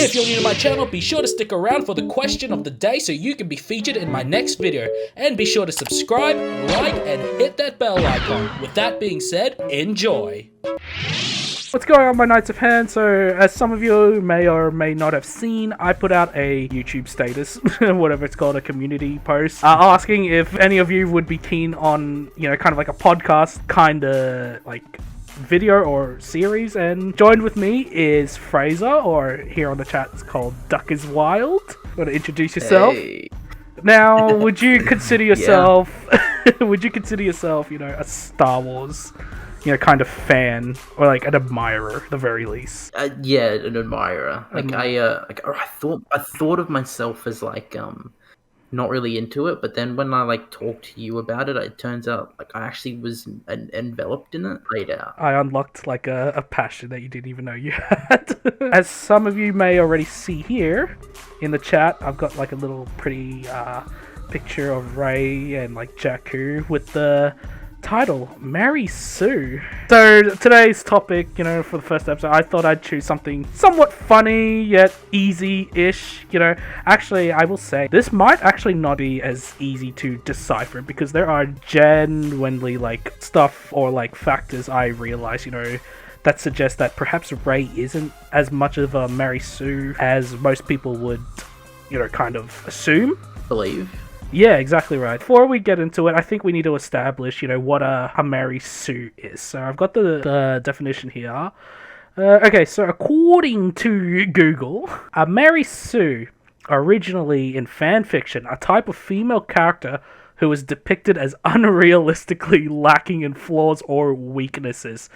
If you're new to my channel, be sure to stick around for the question of the day so you can be featured in my next video. And be sure to subscribe, like, and hit that bell icon. With that being said, enjoy. What's going on, my Knights of Hen? So, as some of you may or may not have seen, I put out a YouTube status, whatever it's called, a community post, asking if any of you would be keen on, kind of like a podcast, kind of like video or series. And joined with me is Fraser, or here on the chat it's called Duck is Wild. Want to introduce yourself? Hey. Now, would you consider yourself, a Star Wars, kind of fan, or like an admirer, at the very least? Yeah, an admirer. I thought of myself as not really into it, but then when I talked to you about it, it turns out I actually was enveloped in it. Played out. I unlocked a passion that you didn't even know you had. As some of you may already see here in the chat, I've got a little pretty picture of Rey and Jakku with the title Mary Sue. So today's topic, for the first episode, I thought I'd choose something somewhat funny yet easy-ish. Actually, I will say this might actually not be as easy to decipher because there are genuinely stuff or factors I realize, that suggest that perhaps Rey isn't as much of a Mary Sue as most people would, kind of assume. Believe. Yeah, exactly right. Before we get into it, I think we need to establish, what a Mary Sue is. So I've got the definition here. Okay, so according to Google, a Mary Sue, originally in fan fiction, a type of female character who is depicted as unrealistically lacking in flaws or weaknesses.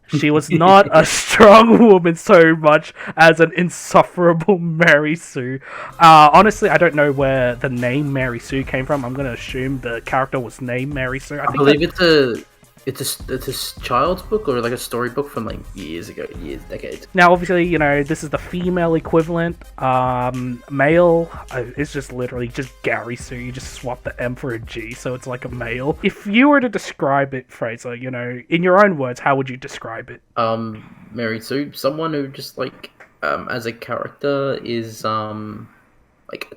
She was not a strong woman so much as an insufferable Mary Sue. Honestly, I don't know where the name Mary Sue came from. I'm going to assume the character was named Mary Sue. I believe it's a child's book or a storybook from years ago, decades. Now, obviously, this is the female equivalent. Male is just literally just Gary Sue. You just swap the M for a G, so it's like a male. If you were to describe it, Fraser, in your own words, how would you describe it? Mary Sue, someone who just as a character is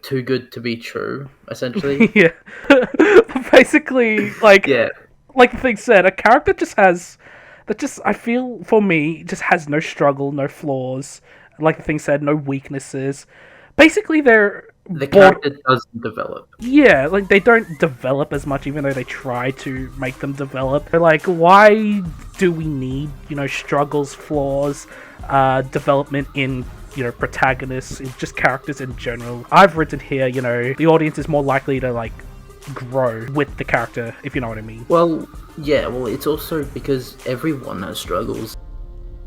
too good to be true, essentially. Yeah. Basically, yeah. Like the thing said, a character I feel, for me, just has no struggle, no flaws. Like the thing said, no weaknesses. Basically, the character doesn't develop. Yeah, they don't develop as much, even though they try to make them develop. They're why do we need, struggles, flaws, development in, protagonists, just characters in general? I've written here, the audience is more likely to, grow with the character, if you know what I mean. Well, yeah, it's also because everyone has struggles.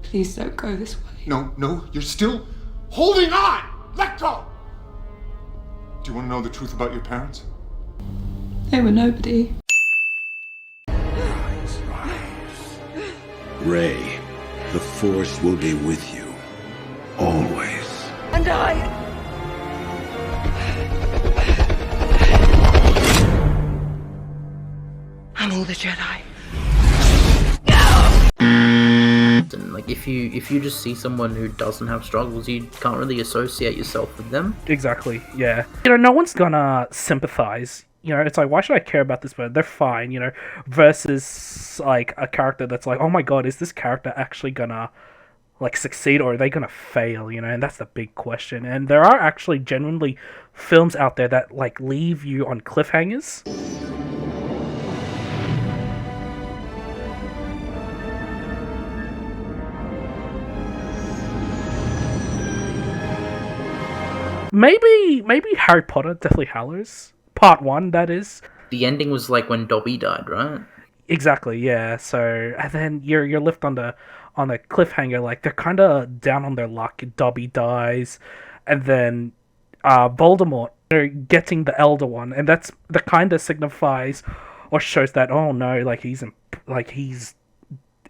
Please don't go this way. No, you're still holding on! Let go! Do you want to know the truth about your parents? They were nobody. Rey, the Force will be with you. Always. And I... I'm all the Jedi. And if you just see someone who doesn't have struggles, you can't really associate yourself with them. Exactly, yeah. No one's gonna sympathize. It's why should I care about this person? They're fine, versus a character that's oh my god, is this character actually gonna succeed, or are they gonna fail? And that's the big question. And there are actually genuinely films out there that leave you on cliffhangers. Maybe Harry Potter, Deathly Hallows, Part 1, that is. The ending was when Dobby died, right? Exactly, yeah. So, and then you're left on a cliffhanger, they're kind of down on their luck. Dobby dies, and then Voldemort, they're getting the Elder One, and that kind of signifies or shows that, oh no, he's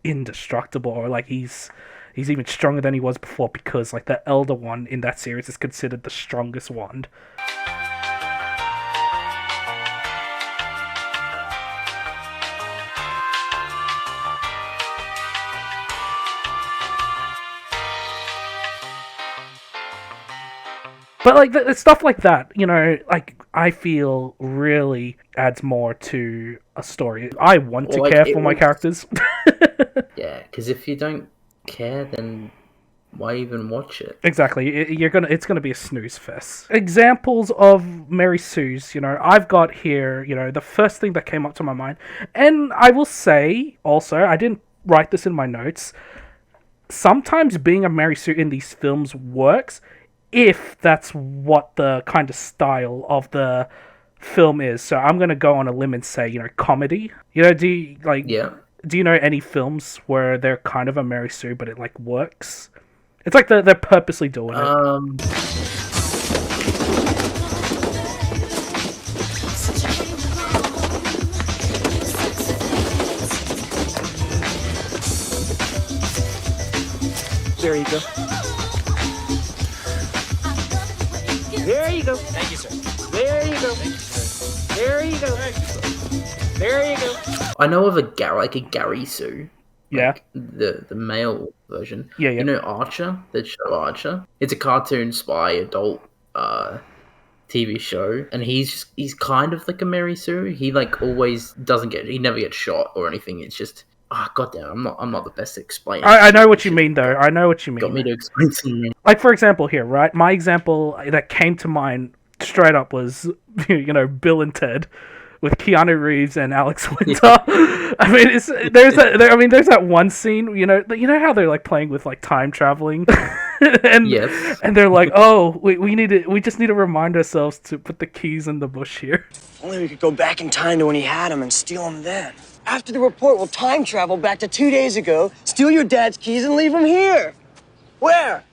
indestructible, or he's even stronger than he was before, because the Elder One in that series is considered the strongest wand. But like stuff like that, you know, like I feel really adds more to a story. I want to Like, care for my characters. Yeah, because if you don't care, then why even watch it? Exactly. It's gonna be a snooze fest. Examples of Mary Sue's, you know, I've got here, you know, the first thing that came up to my mind, and I will say also, I didn't write this in my notes. Sometimes being a Mary Sue in these films works if that's what the kind of style of the film is. So I'm gonna go on a limb and say, you know, comedy. You know, do you know any films where they're kind of a Mary Sue, but it like works? It's like they're purposely doing it. There you go. There you go. Thank you, sir. There you go. There you go. There you go. I know of a Gary Sue. Yeah. The male version. Yeah. You know Archer, the show Archer? It's a cartoon spy adult TV show, and he's kind of like a Mary Sue. He like always he never gets shot or anything. It's just goddamn, I'm not the best at explaining. I know what you mean though. I know what you mean. Got me to explain something. Like for example here, right? My example that came to mind straight up was, you know, Bill and Ted with Keanu Reeves and Alex Winter. I mean, there's that one scene, you know how they're like playing with like time traveling, and yes, and they're like, oh, we just need to remind ourselves to put the keys in the bush here. Only we could go back in time to when he had them and steal them then. After the report, we'll time travel back to 2 days ago, steal your dad's keys, and leave them here. Where?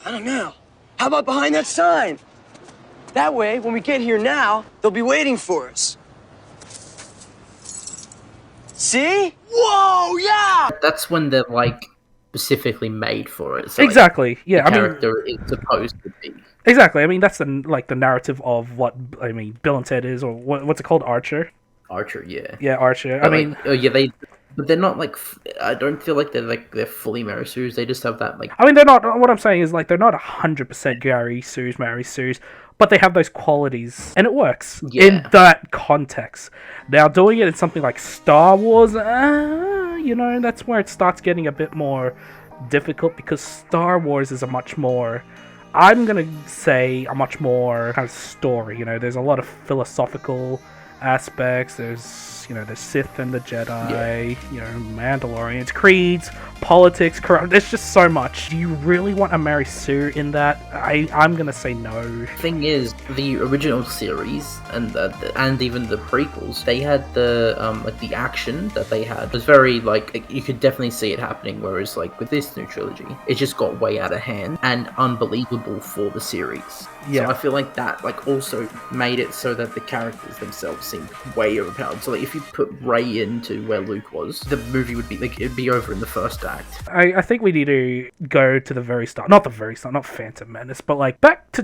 I don't know. How about behind that sign? That way, when we get here now, they'll be waiting for us. See? Whoa, yeah! That's when they're like specifically made for it. So, Exactly. Like, yeah, the character is supposed to be. Exactly. I mean, that's the narrative of what Bill and Ted is, or what's it called, Archer. Archer, yeah. Yeah, Archer. But but they're not like. I don't feel like they're fully Mary Sue's. They just have that like. I mean, they're not. What I'm saying is like they're not 100% Mary Sue's, but they have those qualities, and it works in that context. Now, doing it in something like Star Wars, you know, that's where it starts getting a bit more difficult, because Star Wars is a much more. I'm gonna say a much more kind of story. You know, there's a lot of philosophical aspects. There's, you know, the Sith and the Jedi, you know, Mandalorians, creeds, politics, corrupt. There's just so much. Do you really want a Mary Sue in that? I'm gonna say no. Thing is, the original series and even the prequels, they had the like the action that they had was very like you could definitely see it happening. Whereas like with this new trilogy, it just got way out of hand and unbelievable for the series. Yeah. So I feel like that like also made it so that the characters themselves seemed way overpowered. So like if you put Rey into where Luke was, the movie would be like it'd be over in the first act. I think we need to go to the very start. Not the very start, not Phantom Menace, but like back to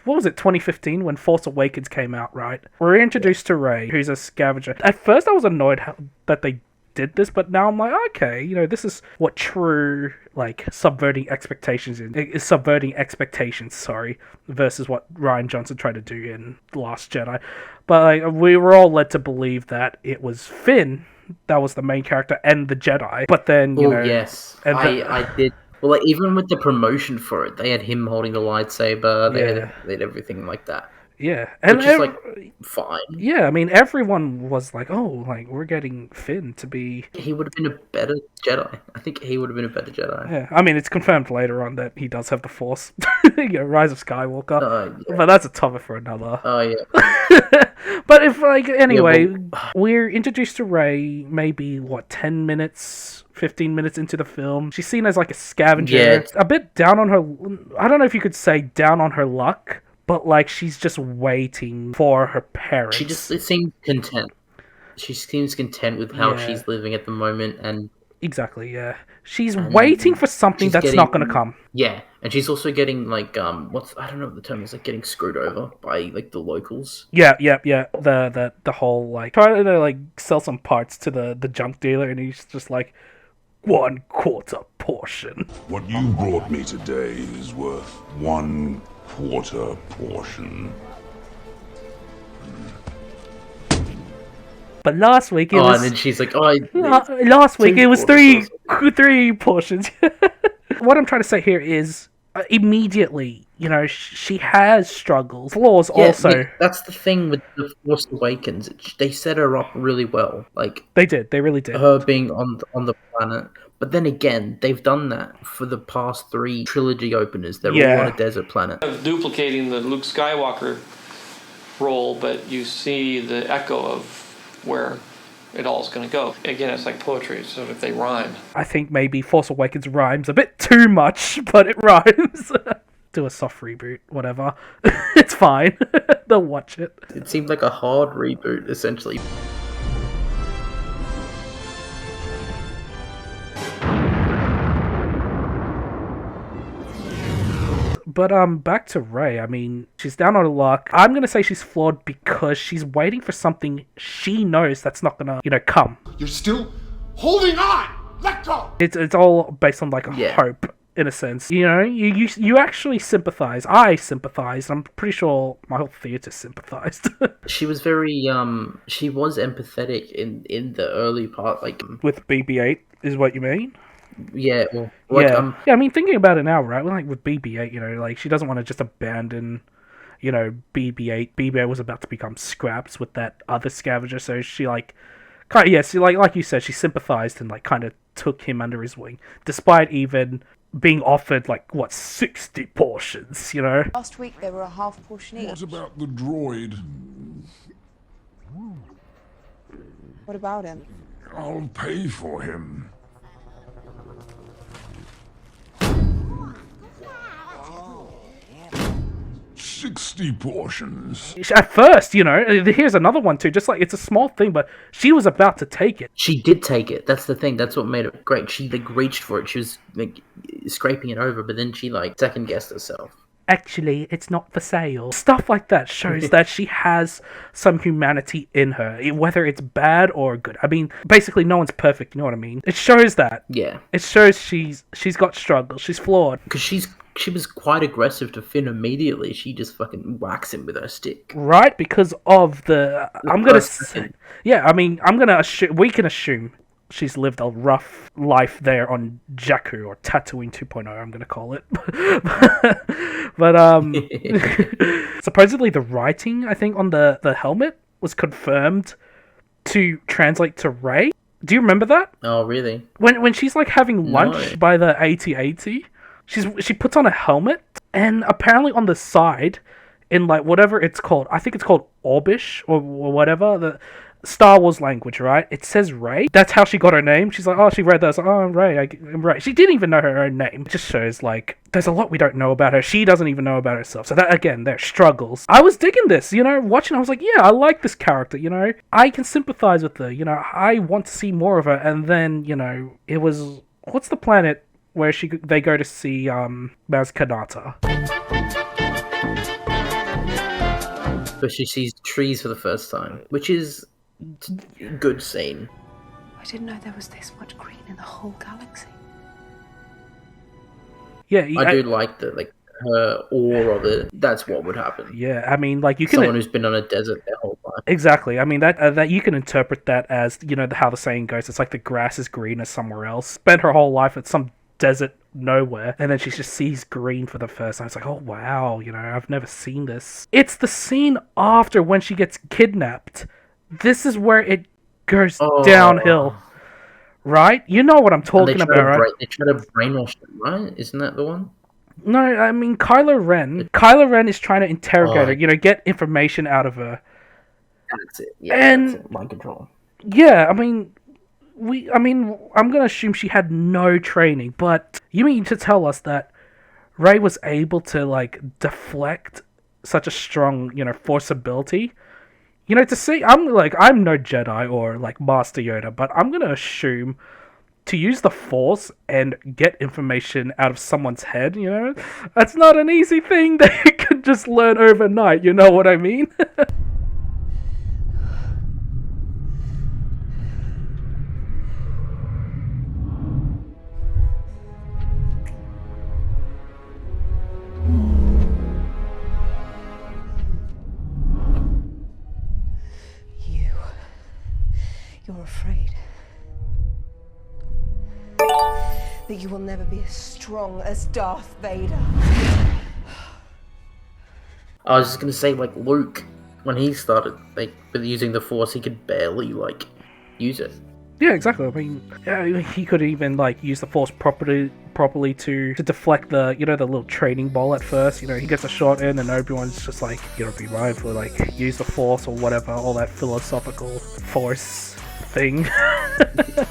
what was it, 2015 when Force Awakens came out, right? We're introduced to Rey, who's a scavenger. At first I was annoyed that they did this, but now I'm like, okay, you know, this is what true like subverting expectations versus what Rian Johnson tried to do in The Last Jedi. But like, we were all led to believe that it was Finn that was the main character and the Jedi. But then, you know, yes, I did. Well, like, even with the promotion for it, they had him holding the lightsaber. They had everything like that. Yeah, and which is like fine. Yeah, I mean, everyone was like, "Oh, like we're getting Finn to be." He would have been a better Jedi. I think he would have been a better Jedi. Yeah, I mean, it's confirmed later on that he does have the Force. You know, Rise of Skywalker. Yeah. But that's a topic for another. Oh yeah. But if like anyway, we're introduced to Rey maybe 10 minutes. 15 minutes into the film. She's seen as like a scavenger. Yeah. A bit down on her. I don't know if you could say down on her luck, but like she's just waiting for her parents. She just seems content. She seems content with how she's living at the moment, and exactly, yeah. She's waiting for something that's not going to come. Yeah, and she's also getting like I don't know what the term is, like getting screwed over by like the locals. Yeah. The whole like trying to like sell some parts to the junk dealer, and he's just like 1/4 portion. What you brought me today is worth 1/4 quarter portion. But last week it Oh, was. and then she's like, Last week it was three portions. What I'm trying to say here is immediately, she has struggles, flaws also. Yeah, that's the thing with the Force Awakens. They set her up really well. Like they did, they really did. Her being on the planet. But then again, they've done that for the past 3 trilogy openers. They're all on a desert planet. Duplicating the Luke Skywalker role, but you see the echo of where it all is going to go. Again, it's like poetry, so if they rhyme. I think maybe Force Awakens rhymes a bit too much, but it rhymes. Do a soft reboot, whatever. It's fine. They'll watch it. It seemed like a hard reboot, essentially. But back to Rey. I mean, she's down on her luck. I'm gonna say she's flawed because she's waiting for something she knows that's not gonna, come. You're still holding on. Let go. It's all based on like a hope, in a sense. You actually sympathize. I sympathize. I'm pretty sure my whole theater sympathized. She was very she was empathetic in the early part, like with BB-8 is what you mean? Yeah, well, I mean, thinking about it now, right? Like with BB-8, like she doesn't want to just abandon, BB-8. BB-8 was about to become scraps with that other scavenger, so she like you said, she sympathized and like kind of took him under his wing, despite even being offered 60 portions, Last week they were a half portion each. What about the droid? What about him? I'll pay for him. 60 portions. At first, here's another one too. Just like it's a small thing, but she was about to take it. She did take it. That's the thing. That's what made it great. She reached for it. She was scraping it over, but then she second guessed herself. Actually, it's not for sale. Stuff like that shows that she has some humanity in her, whether it's bad or good. I mean, basically, no one's perfect. You know what I mean? It shows that. Yeah. It shows she's got struggles. She's flawed. Because she was quite aggressive to Finn immediately. She just fucking whacks him with her stick. Right? Because of the I'm gonna assume we can assume she's lived a rough life there on Jakku, or Tatooine 2.0, I'm gonna call it. But supposedly the writing, I think, on the helmet was confirmed to translate to Rey. Do you remember that? Oh, really? When she's having lunch by the AT-AT, she puts on a helmet, and apparently on the side, in whatever it's called, I think it's called Orbish or whatever, the Star Wars language, right? It says Rey. That's how she got her name. She's like, oh, she read that. Like, oh, Rey. I'm Rey. She didn't even know her own name. It just shows there's a lot we don't know about her. She doesn't even know about herself. So that, again, there's struggles. I was digging this, watching. I was like, yeah, I like this character. I can sympathize with her. I want to see more of her. And then, it was, what's the planet where they go to see Maz Kanata? But she sees trees for the first time, which is a good scene. I didn't know there was this much green in the whole galaxy. Yeah, I do like her awe of it. That's what would happen. Yeah, I mean, you can someone who's been on a desert their whole life. Exactly. I mean that you can interpret that as how the saying goes. It's like the grass is greener somewhere else. Spent her whole life at some desert nowhere, and then she just sees green for the first time. It's like, oh wow, I've never seen this. It's the scene after when she gets kidnapped. This is where it goes downhill, right? You know what I'm talking about, right? They try to brainwash her, right? Isn't that the one? No, I mean Kylo Ren. Kylo Ren is trying to interrogate her, get information out of her. That's it. Yeah, and that's it. Mind control. Yeah, I mean, I'm gonna assume she had no training, but you mean to tell us that Rey was able to deflect such a strong, force ability? To see, I'm no Jedi or Master Yoda, but I'm gonna assume to use the Force and get information out of someone's head, that's not an easy thing that you can just learn overnight, you know what I mean? that you will never be as strong as Darth Vader. I was just gonna say, like, Luke, when he started, like, with using the Force, he could barely, like, use it. Yeah, exactly. I mean, yeah, he could even like use the Force properly to deflect the the little training ball at first. He gets a shot in, and Obi-Wan's just like, be mindful, like use the Force or whatever, all that philosophical Force thing, and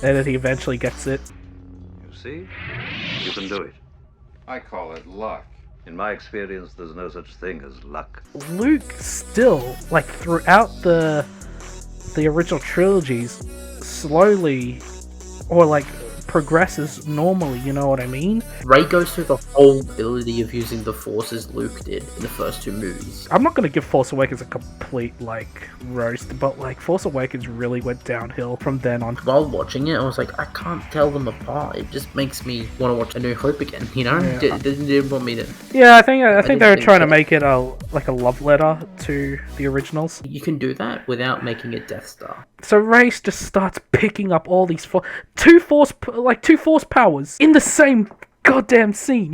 then he eventually gets it. You see, you can do it. I call it luck. In my experience, there's no such thing as luck. Luke still, like throughout the original trilogies, slowly or like progresses normally, you know what I mean? Rey goes through the whole ability of using the Force as Luke did in the first 2 movies. I'm not going to give Force Awakens a complete like roast, but like Force Awakens really went downhill from then on. While watching it, I was like, I can't tell them apart. It just makes me want to watch A New Hope again, Yeah. It didn't want me to. Yeah, I think they were trying to make it a love letter to the originals. You can do that without making it Death Star. So Rey just starts picking up all these two force powers in the same goddamn scene.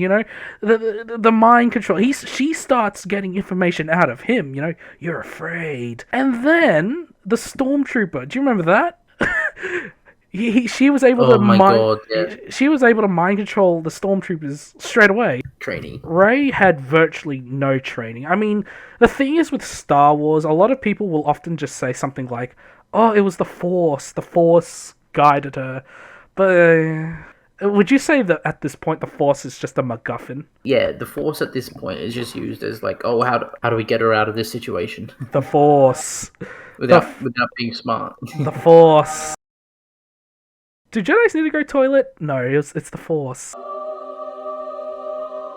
The mind control. She starts getting information out of him. You're afraid, and then the stormtrooper. Do you remember that? She was able to She was able to mind control the stormtroopers straight away. Training. Rey had virtually no training. I mean, the thing is with Star Wars, a lot of people will often just say something like, "Oh, it was the Force. The Force guided her." But would you say that at this point the Force is just a MacGuffin? Yeah, the Force at this point is just used as like, oh, how do we get her out of this situation? The Force. without being smart. The Force. Do Jedis need to go toilet? No, it's the Force.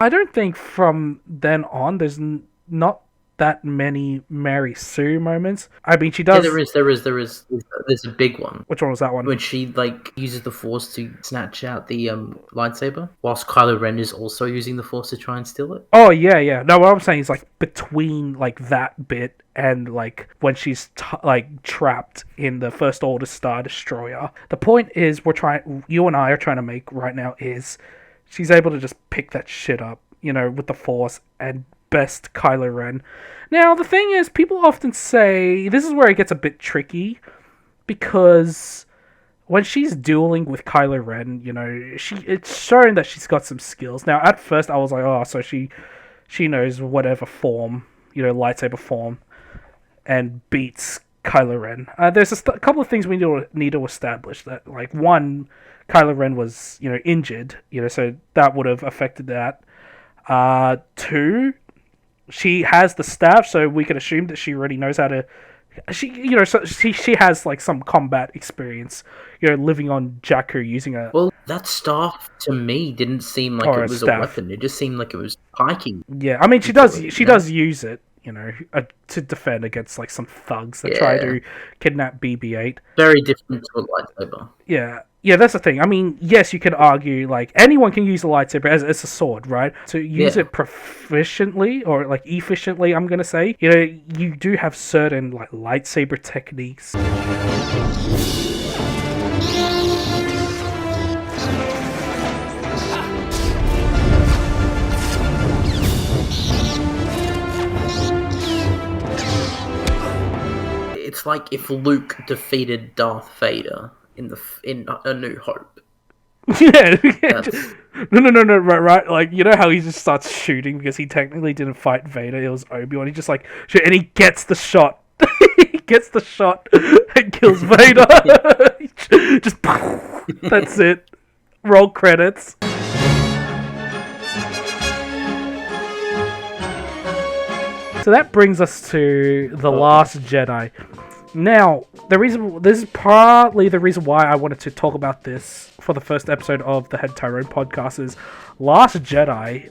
I don't think from then on there's not that many Mary Sue moments. I mean, she does. Yeah, there is. There's a big one. Which one was that one? When she like uses the Force to snatch out the lightsaber, whilst Kylo Ren is also using the Force to try and steal it. Oh yeah. No, what I'm saying is like between like that bit and like when she's like trapped in the First Order Star Destroyer. The point is you and I are trying to make right now is she's able to just pick that shit up, with the Force and best Kylo Ren. Now, the thing is, people often say, this is where it gets a bit tricky, because when she's dueling with Kylo Ren, it's showing that she's got some skills. Now, at first, I was like, oh, so she knows whatever form, lightsaber form, and beats Kylo Ren. There's a couple of things we need to establish. That, like, one, Kylo Ren was, injured, so that would have affected that. 2, she has the staff, so we can assume that she already knows how to. She has like some combat experience. Living on Jakku using a. Well, that staff to me didn't seem like it was a weapon. It just seemed like it was hiking. Yeah, I mean she does use it. To defend against like some thugs that try to kidnap BB-8. Very different to a lightsaber. Yeah, that's the thing. I mean, yes, you can argue, like, anyone can use a lightsaber as a sword, right? To use it proficiently, or, like, efficiently, I'm gonna say, you do have certain, like, lightsaber techniques. It's like if Luke defeated Darth Vader in A New Hope. Yeah. No, right. Like, how he just starts shooting because he technically didn't fight Vader. It was Obi-Wan. He just like shoot, and he gets the shot. He gets the shot and kills Vader. Just that's it. Roll credits. So that brings us to The Last Jedi. Now, this is partly the reason why I wanted to talk about this for the first episode of the Head Tyrone podcast is Last Jedi.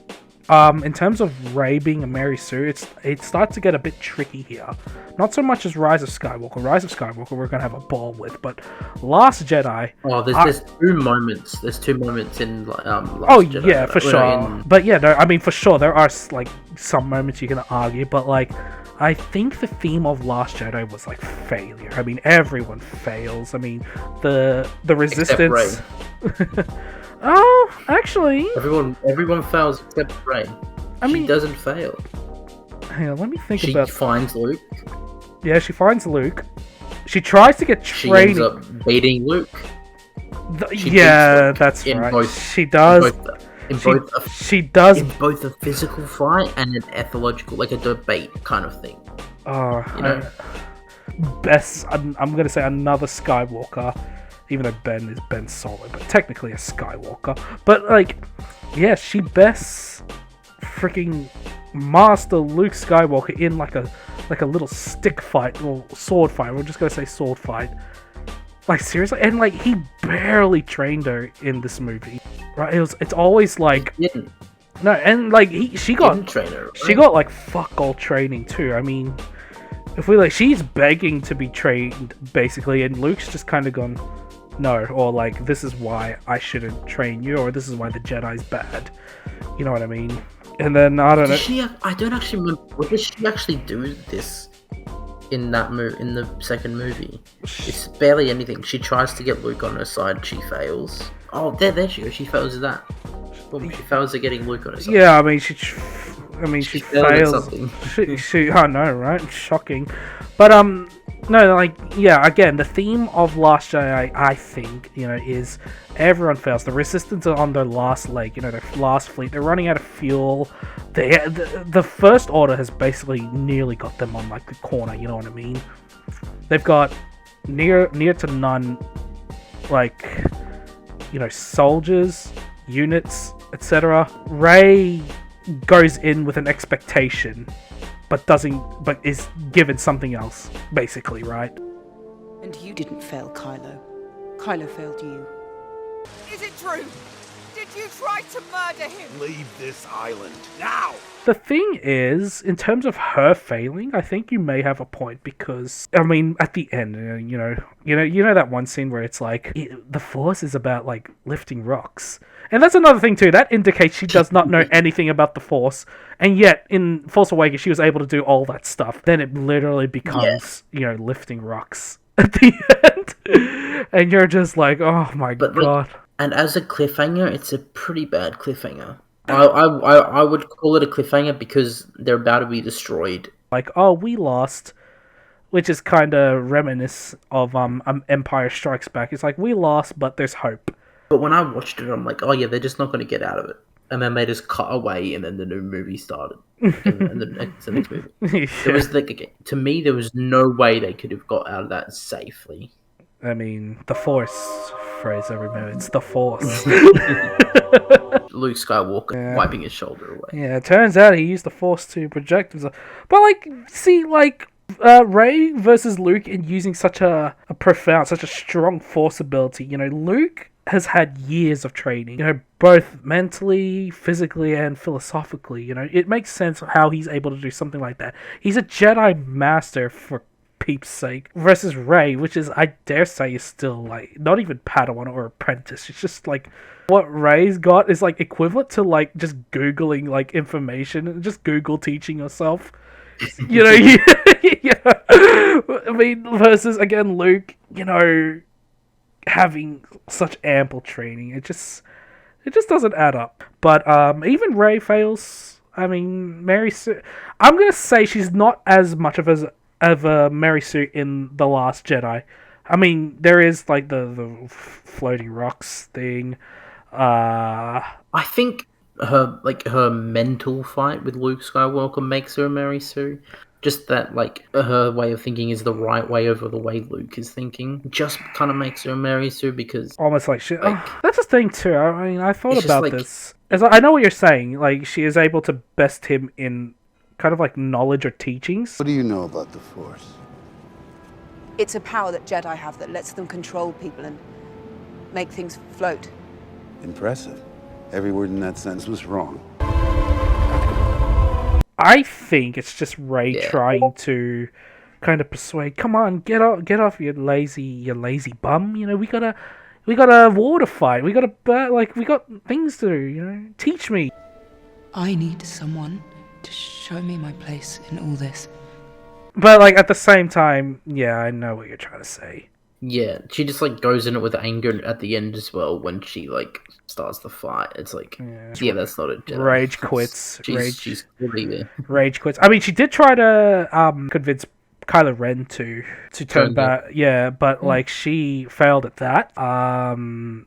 In terms of Rey being a Mary Sue, it starts to get a bit tricky here. Not so much as Rise of Skywalker. Rise of Skywalker we're going to have a ball with, but Last Jedi... Oh, there's 2 moments. There's 2 moments in Last Jedi. Yeah, for sure. But yeah, no, I mean, for sure, there are like some moments you can argue, but like... I think the theme of Last Jedi was like failure. I mean, everyone fails. I mean, the Resistance. Oh, actually, Everyone fails except Rey. She doesn't fail. Hang on, let me think She about. finds Luke. Yeah, she finds Luke. She tries to get She training. ends up beating Luke. Yeah, that's right. She does. She does. In both a physical fight and an ethological, like a debate kind of thing. Oh, You know? best. I'm gonna say another Skywalker, even though Ben's Solo, but technically a Skywalker. But like, yeah, she best freaking master Luke Skywalker in like a little stick fight or sword fight. We're just gonna say sword fight. Like seriously, and like he barely trained her in this movie, right? It's always like no, and like she got train her, right? She got like fuck all training too. I mean, if we like, she's begging to be trained basically, and Luke's just kind of gone no, or like this is why I shouldn't train you, or this is why the Jedi's bad. You know what I mean? And then I don't know. I don't actually remember. What did she actually do this in that in the second movie? It's barely anything. She tries to get Luke on her side. She fails. Oh, there she goes. She fails at that. Boom, she fails at getting Luke on her side. Yeah, I mean she fails. She I know, right? Shocking. But no, like, yeah, again, the theme of Last Jedi, I think, you know, is everyone fails. The Resistance are on their last leg, you know, their last fleet. They're running out of fuel. The First Order has basically nearly got them on, like, the corner, you know what I mean? They've got near to none, like, you know, soldiers, units, etc. Rey goes in with an expectation, but is given something else, basically, right? And you didn't fail Kylo. Kylo failed you. Is it true? Did you try to murder him? Leave this island now! The thing is, in terms of her failing, I think you may have a point, because I mean, at the end, you know that one scene where it's like the Force is about like lifting rocks, and that's another thing too. That indicates she does not know anything about the Force, and yet in Force Awakens she was able to do all that stuff. Then it literally becomes you know, lifting rocks at the end, and you're just like, oh my god. Like, and as a cliffhanger, it's a pretty bad cliffhanger. I would call it a cliffhanger because they're about to be destroyed. Like, oh, we lost, which is kind of reminiscent of Empire Strikes Back. It's like, we lost, but there's hope. But when I watched it, I'm like, oh yeah, they're just not going to get out of it. And then they just cut away, and then the new movie started. and the next movie. Yeah. There was like, to me, there was no way they could have got out of that safely. I mean, the Force, Fraser, remember, it's the Force. Luke Skywalker wiping his shoulder away. Yeah, it turns out he used the Force to project himself. But, like, see, like, Rey versus Luke, and using such a profound, such a strong Force ability, you know, Luke has had years of training, you know, both mentally, physically, and philosophically, you know. It makes sense how he's able to do something like that. He's a Jedi Master, for peep's sake, versus Rey, which is, I dare say, is still, like, not even Padawan or apprentice. It's just, like, what Rey's got is, like, equivalent to, like, just Googling, like, information, and just Google teaching yourself. You know, yeah. I mean, versus, again, Luke, you know, having such ample training. It just doesn't add up. But, even Rey fails. I mean, Mary Sue, I'm gonna say she's not as much of a Mary Sue in The Last Jedi. I mean, there is like the floating rocks thing. I think her mental fight with Luke Skywalker makes her a Mary Sue. Just that, like, her way of thinking is the right way over the way Luke is thinking. Just kind of makes her a Mary Sue because... Almost like shit. That's the thing, too. I mean, I thought about like, this. As I know what you're saying. Like, she is able to best him in kind of like knowledge or teachings. What do you know about the Force? It's a power that Jedi have that lets them control people and make things float. Impressive. Every word in that sentence was wrong. I think it's just Rey trying to kind of persuade. Come on, get off your lazy bum. You know, we got a war to fight. We got things to do. You know, teach me. I need someone to show me my place in all this. But like at the same time, yeah, I know what you're trying to say. Yeah, she just like goes in it with anger at the end as well when she like starts the fight. It's like, yeah, that's not a Jedi. Rage quits. She's really, Rage quits. I mean, she did try to convince Kylo Ren to turn back. Yeah, but like she failed at that.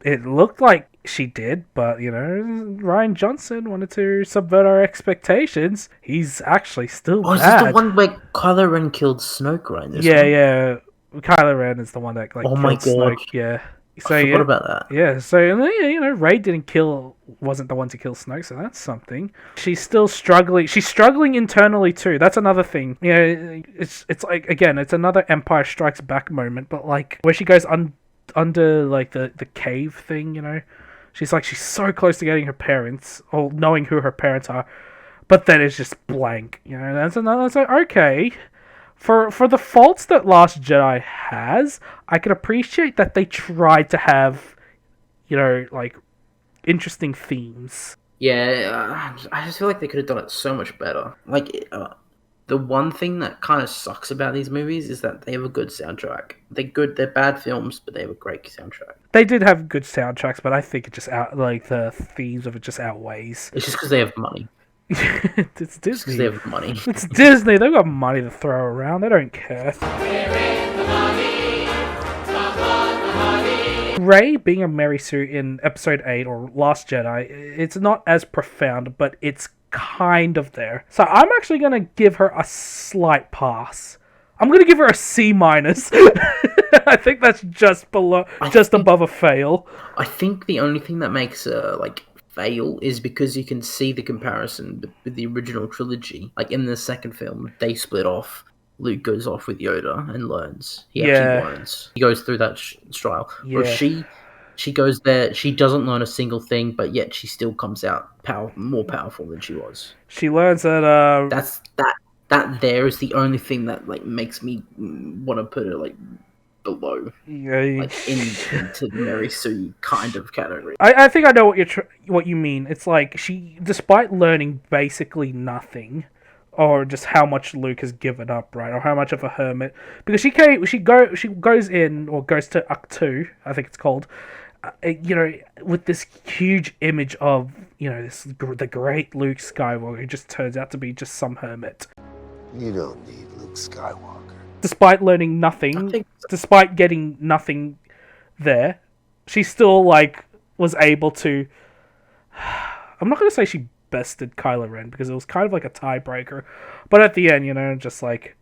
It looked like she did, but you know, Ryan Johnson wanted to subvert our expectations. He's actually still bad. Is this the one where Kylo Ren killed Snoke, right? Yeah. Kylo Ren is the one that like killed Snoke. Yeah. So I forgot about that. Yeah, so you know, Rey wasn't the one to kill Snoke, so that's something. She's still struggling. She's struggling internally too. That's another thing. You know, it's like again, it's another Empire Strikes Back moment, but like where she goes under like the cave thing. You know, she's so close to getting her parents or knowing who her parents are, but then it's just blank. You know, that's another. It's like okay. For the faults that Last Jedi has, I can appreciate that they tried to have, you know, like, interesting themes. Yeah, I just feel like they could have done it so much better. Like, the one thing that kind of sucks about these movies is that they have a good soundtrack. They're bad films, but they have a great soundtrack. They did have good soundtracks, but I think it just the themes of it just outweighs. It's just because they have money. It's Disney. They have money. It's Disney. They've got money to throw around. They don't care. Rey being a Mary Sue in Episode 8 or Last Jedi, it's not as profound, but it's kind of there. So I'm actually going to give her a slight pass. I'm going to give her a C-. I think that's just above a fail. I think the only thing that makes fail is because you can see the comparison with the original trilogy. Like in the second film, they split off. Luke goes off with Yoda and learns. He actually learns. He goes through that trial. Yeah. Whereas she goes there, she doesn't learn a single thing, but yet she still comes out more powerful than she was. She learns that that there is the only thing that like makes me want to put her like below, like into the Mary Sue kind of category. I think I know what you mean. It's like she, despite learning basically nothing, or just how much Luke has given up, right, or how much of a hermit, because she goes in or goes to Uktu, I think it's called, you know, with this huge image of, you know, the great Luke Skywalker, who just turns out to be just some hermit. You don't need Luke Skywalker. Despite learning nothing, despite getting nothing there, she still, like, was able to... I'm not going to say she bested Kylo Ren, because it was kind of like a tiebreaker. But at the end, you know, just, like,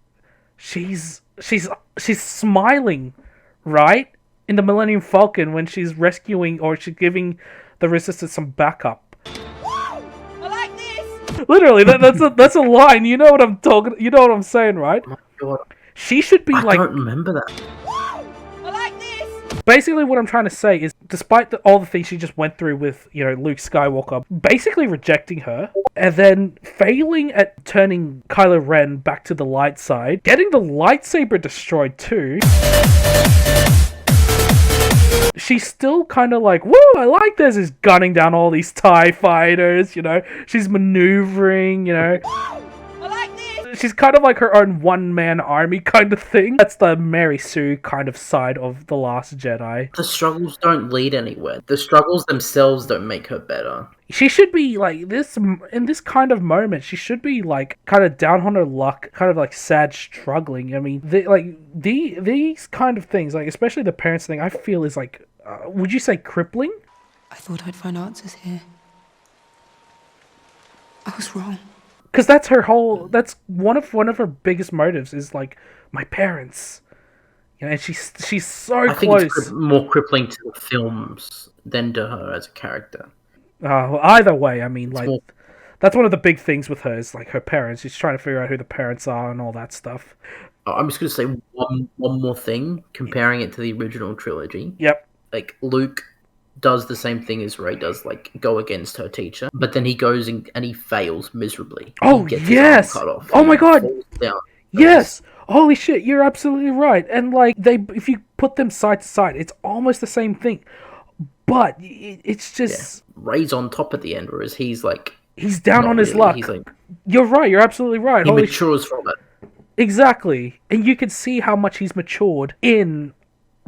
she's smiling, right? In the Millennium Falcon when she's rescuing, or she's giving the Resistance some backup. I like this! Literally, that's a line. You know what I'm talking... You know what I'm saying, right? Oh my God. She should be I don't remember that. I like this! Basically, what I'm trying to say is, despite all the things she just went through with, you know, Luke Skywalker basically rejecting her, and then failing at turning Kylo Ren back to the light side, getting the lightsaber destroyed too, she's still kind of like, woo, I like this, is gunning down all these TIE fighters, you know, she's maneuvering, you know. She's kind of like her own one-man army kind of thing. That's the Mary Sue kind of side of The Last Jedi. The struggles don't lead anywhere. The struggles themselves don't make her better. She should be like this, in this kind of moment, she should be like kind of down on her luck, kind of like sad, struggling. I mean, these kind of things, like especially the parents thing, I feel is like, would you say crippling? I thought I'd find answers here. I was wrong. Because that's her whole... That's one of her biggest motives is, like, my parents. You know, and she's so close. I think it's more crippling to the films than to her as a character. Either way, I mean, like... That's one of the big things with her is, like, her parents. She's trying to figure out who the parents are and all that stuff. I'm just going to say one more thing, comparing it to the original trilogy. Yep. Like, Luke does the same thing as Rey does, like go against her teacher, but then he goes and he fails miserably. Oh, yes! Cut off, oh my God! Yes! Holy shit, you're absolutely right. And like if you put them side to side, it's almost the same thing. But it's just Rey's on top at the end, whereas he's like down on his luck. He's like, you're right. You're absolutely right. He matures from it. Exactly, and you can see how much he's matured in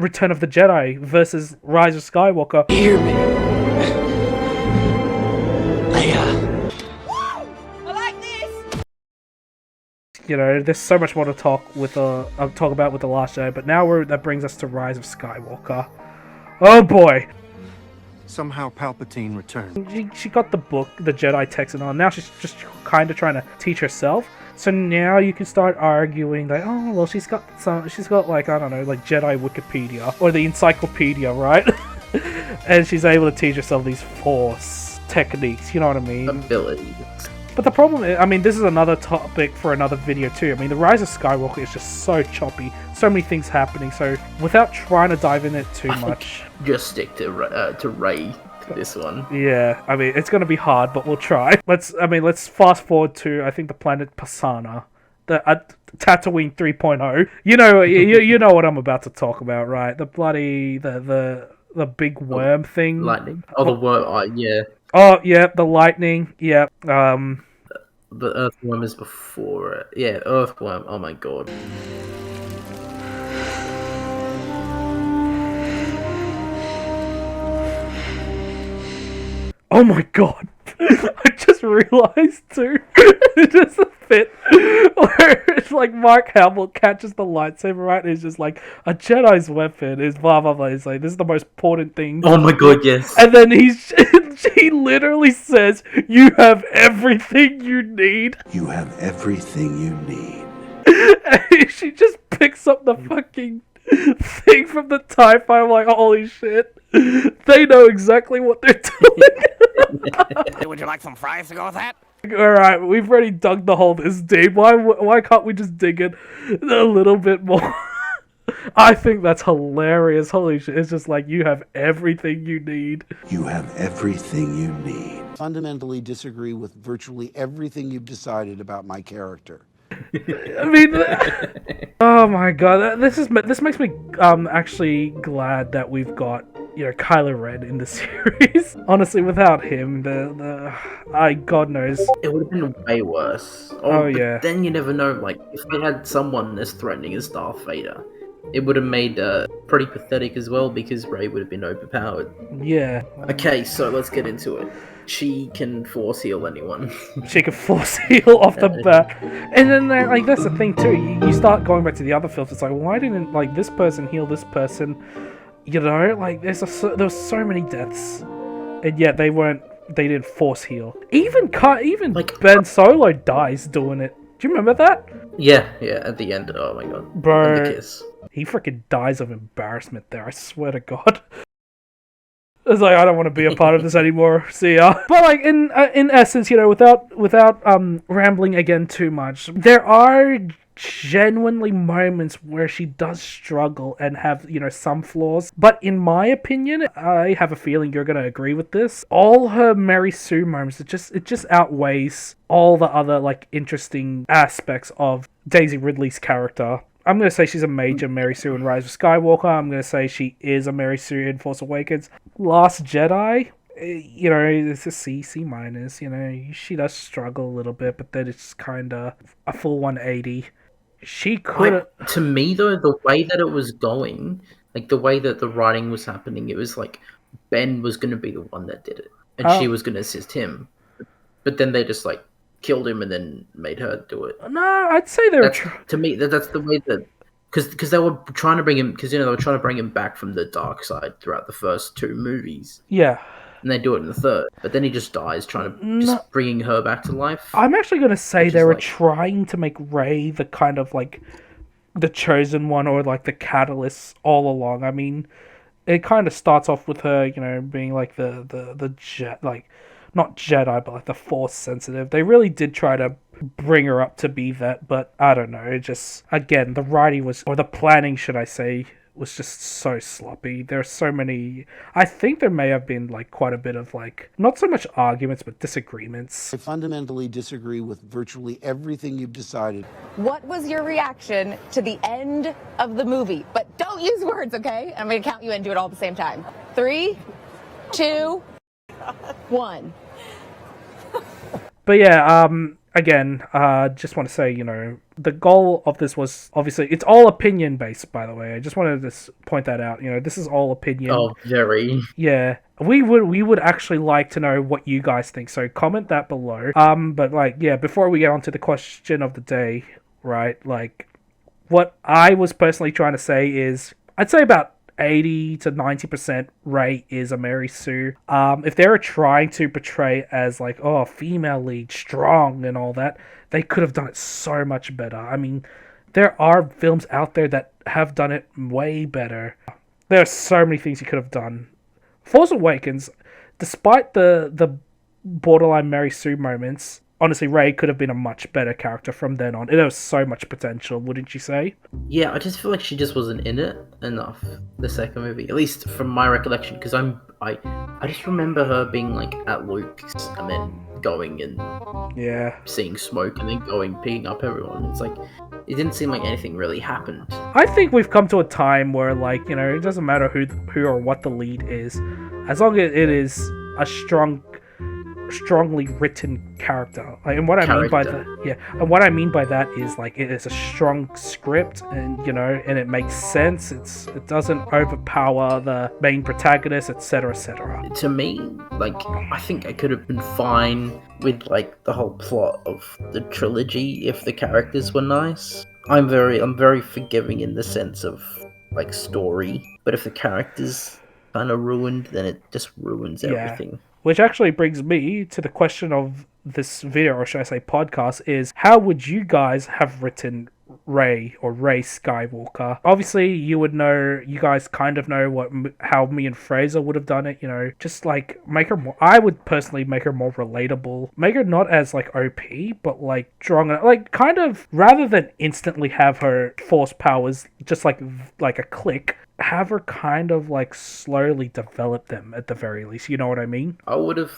Return of the Jedi versus Rise of Skywalker. Hear me. Leia. I like this. You know, there's so much more to talk about with The Last Jedi, but now that brings us to Rise of Skywalker. Oh boy. Somehow Palpatine returned. She got the book, the Jedi text and all. Now she's just kind of trying to teach herself. So now you can start arguing that, oh, well, she's got like, I don't know, like Jedi Wikipedia or the encyclopedia, right? And she's able to teach herself these Force techniques, you know what I mean? Abilities. But the problem is, I mean, this is another topic for another video too. I mean, the Rise of Skywalker is just so choppy, so many things happening. So without trying to dive in it too much, just stick to Rey. This one. Yeah, I mean, it's going to be hard, but we'll try. Let's fast forward to, I think, the planet Pasana, the Tatooine 3.0. You know what I'm about to talk about, right? The bloody the big worm thing. Lightning. Oh, the worm. Yeah. Oh, yeah, the lightning. Yeah. The earthworm is before it. Yeah, earthworm. Oh my god. Oh my god! I just realized too, just a bit where it's like Mark Hamill catches the lightsaber, right? And it's just like, a Jedi's weapon is blah blah blah. It's like, this is the most important thing. Oh my god, yes. And then she literally says, "You have everything you need." You have everything you need. And she just picks up the fucking thing from the TIE Fighter. I'm like, holy shit. They know exactly what they're doing. Would you like some fries to go with that? Alright, we've already dug the hole this deep. Why can't we just dig it a little bit more? I think that's hilarious. Holy shit. It's just like, you have everything you need. You have everything you need. Fundamentally disagree with virtually everything you've decided about my character. I mean, oh my god, this makes me actually glad that we've got, you know, Kylo Ren in the series. Honestly, without him, God knows, it would have been way worse. Oh yeah. Then you never know. Like, if they had someone as threatening as Darth Vader, it would have made pretty pathetic as well, because Rey would have been overpowered. Yeah. Okay, so let's get into it. She can force heal anyone. She can force heal off the bat. And then, like, that's the thing too. You start going back to the other films. It's like, why didn't, like, this person heal this person? You know, like, there's so many deaths, and yet they didn't force heal. Even like, Ben Solo dies doing it. Do you remember that? Yeah, at the end. Oh my god, bro, and the kiss. He freaking dies of embarrassment there. I swear to God. It's like, I don't want to be a part of this anymore. See ya. But like, in essence, you know, without rambling again too much, there are genuinely moments where she does struggle and have, you know, some flaws. But in my opinion, I have a feeling you're gonna agree with this. All her Mary Sue moments, it just outweighs all the other, like, interesting aspects of Daisy Ridley's character. I'm going to say she's a major Mary Sue in Rise of Skywalker. I'm going to say she is a Mary Sue in Force Awakens. Last Jedi, you know, it's a C minus. You know, she does struggle a little bit, but then it's kind of a full 180. She could. To me, though, the way that it was going, like the way that the writing was happening, it was like Ben was going to be the one that did it, and she was going to assist him. But then they just like killed him and then made her do it. No, I'd say they were. To me, that's the way that, because they were trying to bring him, because, you know, they were trying to bring him back from the dark side throughout the first two movies. Yeah. And they do it in the third, but then he just dies trying to just bringing her back to life. I'm actually going to say they were trying to make Rey the kind of like the chosen one, or like the catalyst all along. I mean, it kind of starts off with her, you know, being like the like, not Jedi, but like the Force sensitive. They really did try to bring her up to be that, but I don't know. It just, again, the writing was, or the planning, should I say, was just so sloppy. There are so many. I think there may have been like quite a bit of like, not so much arguments, but disagreements. I fundamentally disagree with virtually everything you've decided. What was your reaction to the end of the movie? But don't use words, okay? I'm going to count you in and do it all at the same time. 3, 2, 1. But yeah, again, just want to say, you know, the goal of this was obviously it's all opinion based. By the way, I just wanted to point that out. You know, this is all opinion. Oh, very. Yeah, we would actually like to know what you guys think. So comment that below. But like, yeah, before we get on to the question of the day, right? Like, what I was personally trying to say is, I'd say about 80 to 90% Rey is a Mary Sue. If they were trying to portray as like, oh, female lead, strong and all that, they could have done it so much better. I mean, there are films out there that have done it way better. There are so many things you could have done. Force Awakens, despite the borderline Mary Sue moments, honestly, Rey could have been a much better character from then on. It has so much potential, wouldn't you say? Yeah, I just feel like she just wasn't in it enough, the second movie. At least from my recollection, because I just remember her being like at Luke's and then going and seeing smoke and then going peeing up everyone. It's like, it didn't seem like anything really happened. I think we've come to a time where, like, you know, it doesn't matter who or what the lead is, as long as it is a strongly written character. Like, and what I mean by that is, like, it is a strong script, and you know, and it makes sense. It doesn't overpower the main protagonist, etc., etc. To me, like, I think I could have been fine with like the whole plot of the trilogy if the characters were nice. I'm very forgiving in the sense of like story, but if the characters kind of ruined, then it just ruins everything. Which actually brings me to the question of this video, or should I say podcast, is how would you guys have written Rey or Rey Skywalker? Obviously, you guys kind of know how me and Fraser would have done it, you know, just like make her more, I would personally make her more relatable, make her not as like OP, but like stronger, like kind of, rather than instantly have her force powers just like a click, have her kind of like slowly develop them at the very least, you know what I mean? I would have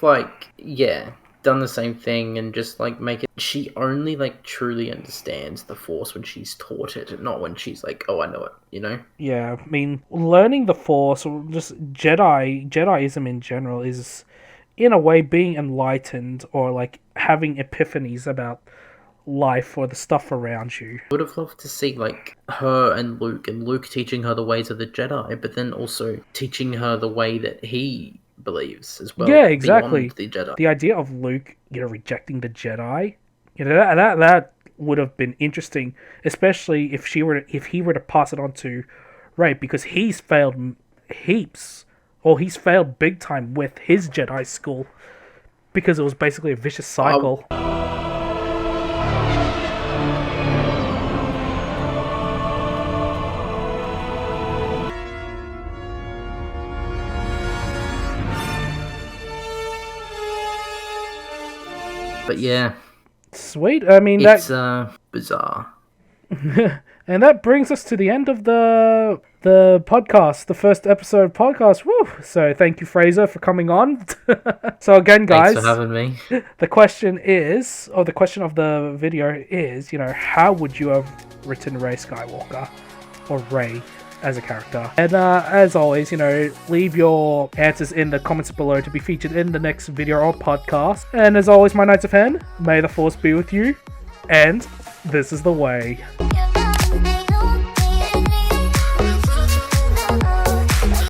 done the same thing and just like make it, she only like truly understands the Force when she's taught it, not when she's like, oh, I know it, you know? Yeah, I mean, learning the Force, or just Jediism in general, is in a way being enlightened or like having epiphanies about life or the stuff around you. I would have loved to see like her and Luke teaching her the ways of the Jedi, but then also teaching her the way that he believes as well. Yeah, exactly. The Jedi. The idea of Luke, you know, rejecting the Jedi, you know, that would have been interesting, especially if he were to pass it on to Rey, because he's failed heaps, or he's failed big time with his Jedi school, because it was basically a vicious cycle. But yeah. Sweet. I mean, it's bizarre. And that brings us to the end of the podcast, the first episode podcast. Woo! So thank you, Fraser, for coming on. So again, guys, thanks for having me. The question of the video is, you know, how would you have written Rey Skywalker or Rey as a character? And as always, you know, leave your answers in the comments below to be featured in the next video or podcast. And as always, my Knights of Hen, may the Force be with you, and this is the way.